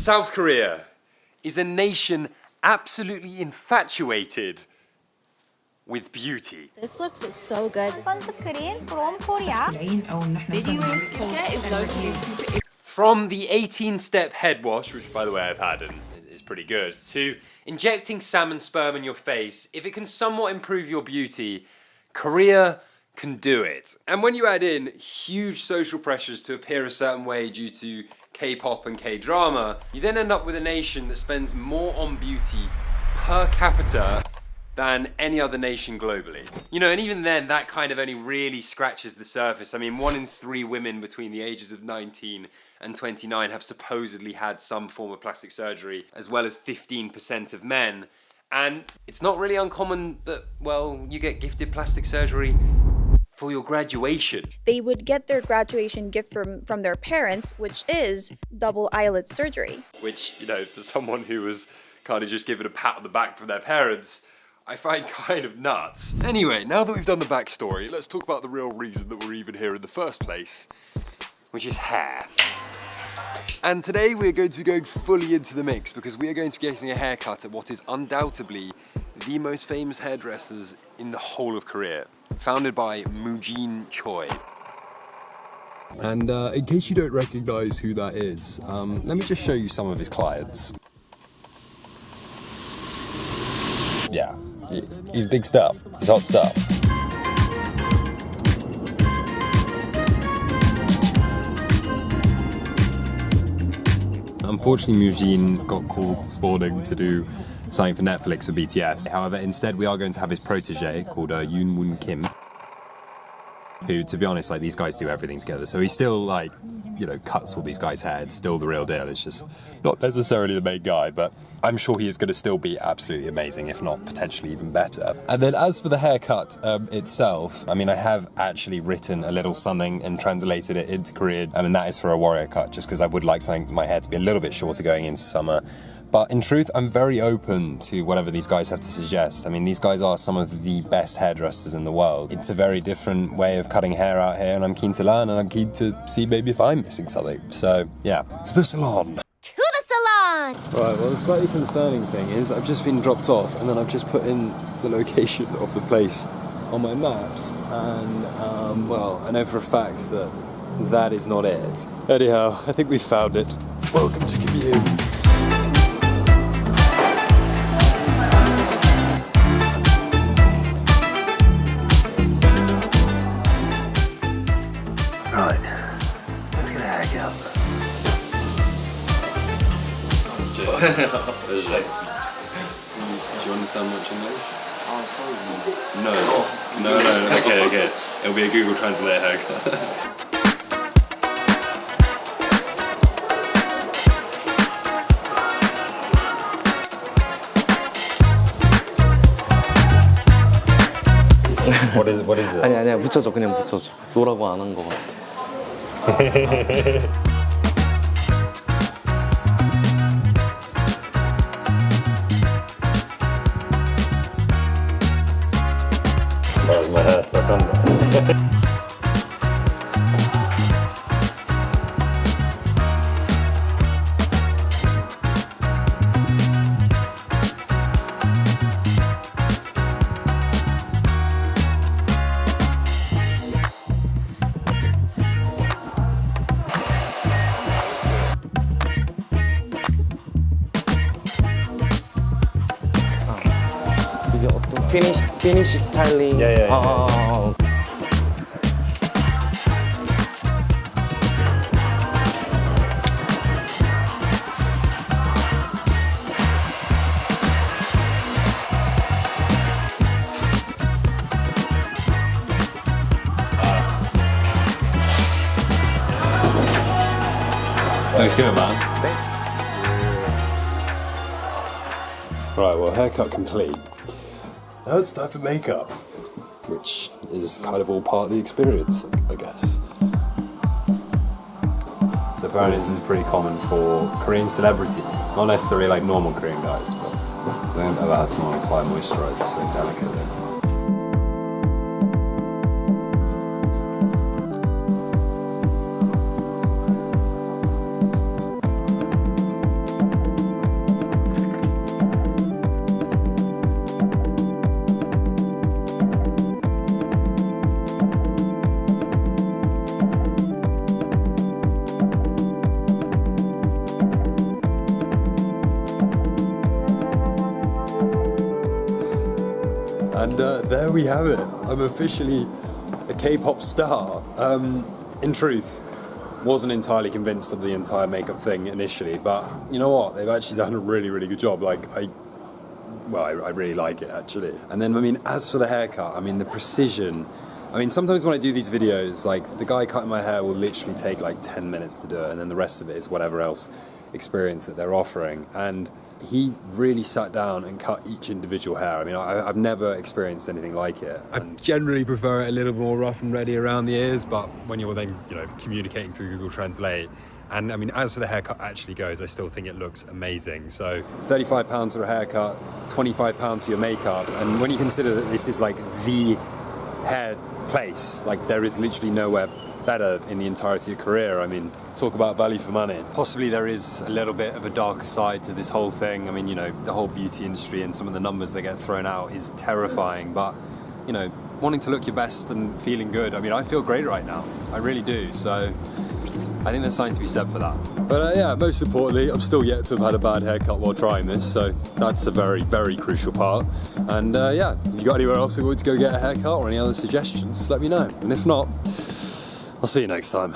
South Korea is a nation absolutely infatuated with beauty. This looks so good. Sunscreen from Korea. From the 18-step head wash, which by the way I've had and is pretty good, to injecting salmon sperm in your face, if it can somewhat improve your beauty, Korea can do it. And when you add in huge social pressures to appear a certain way due to K-pop and K-drama, you then end up with a nation that spends more on beauty per capita than any other nation globally. You know, and even then, that kind of only really scratches the surface. I mean, 1 in 3 women between the ages of 19 and 29 have supposedly had some form of plastic surgery, as well as 15% of men. And it's not really uncommon that, well, you get gifted plastic surgery for your graduation. They would get their graduation gift from their parents, which is double eyelid surgery. Which, you know, for someone who was kind of just given a pat on the back from their parents, I find kind of nuts. Anyway, now that we've done the backstory, let's talk about the real reason that we're even here in the first place, which is hair. And today we're going to be going fully into the mix because we are going to be getting a haircut at what is undoubtedly the most famous hairdressers in the whole of Korea, founded by Mujin Choi. And in case you don't recognize who that is, let me just show you some of his clients. Yeah, he's big stuff. He's hot stuff. Unfortunately, Mujin got called this morning to do something for Netflix for BTS. However, instead we are going to have his protege called Yoon Woon Kim, who, to be honest, like, these guys do everything together. So he still, like, you know, cuts all these guys' hair. It's still the real deal. It's just not necessarily the main guy, but I'm sure he is going to still be absolutely amazing, if not potentially even better. And then as for the haircut itself, I mean, I have actually written a little something and translated it into Korean, and that is for a warrior cut, just because I would like my hair to be a little bit shorter going into summer. But in truth, I'm very open to whatever these guys have to suggest. I mean, these guys are some of the best hairdressers in the world. It's a very different way of cutting hair out here, and I'm keen to learn, and I'm keen to see maybe if I'm missing something. So, yeah, to the salon. To the salon. Right, well, the slightly concerning thing is I've just been dropped off, and then I've just put in the location of the place on my maps, and, well, I know for a fact that that is not it. Anyhow, I think we've found it. Welcome to Commune. Right, let's get a haircut. Do you understand much English? No, okay. It'll be a Google Translate haircut. What is it? 아니야 붙여줘 그냥 붙여줘 노라고 안 한 거 같아. My hair stuck under. 이게 어떤 피니시 스타일링. 예. Looks good, man. Thanks. Right, well, haircut complete. Now it's time for makeup, which is kind of all part of the experience, I guess. So apparently this is pretty common for Korean celebrities. Not necessarily like normal Korean guys, but I haven't ever had someone apply moisturizer so delicately. And there we have it. I'm officially a K-pop star. In truth, wasn't entirely convinced of the entire makeup thing initially, but you know what? They've actually done a really, really good job. Like, I really like it actually. And then, I mean, as for the haircut, I mean, the precision. I mean, sometimes when I do these videos, like, the guy cutting my hair will literally take like 10 minutes to do it, and then the rest of it is whatever else experience that they're offering. And he really sat down and cut each individual hair. I mean, I've never experienced anything like it. I generally prefer it a little more rough and ready around the ears, but when you're then, you know, communicating through Google Translate, and I mean, as for the haircut actually goes, I still think it looks amazing. So £35 for a haircut, £25 for your makeup, and when you consider that this is like the hair place, like there is literally nowhere better in the entirety of Korea. I mean, talk about value for money. Possibly there is a little bit of a darker side to this whole thing. I mean, you know, the whole beauty industry and some of the numbers that get thrown out is terrifying, but, you know, wanting to look your best and feeling good, I mean, I feel great right now. I really do. So I think there's something to be said for that. But yeah, most importantly, I'm still yet to have had a bad haircut while trying this, so that's a very, very crucial part. And yeah, if you got anywhere else you want to go get a haircut or any other suggestions, let me know. And if not, I'll see you next time.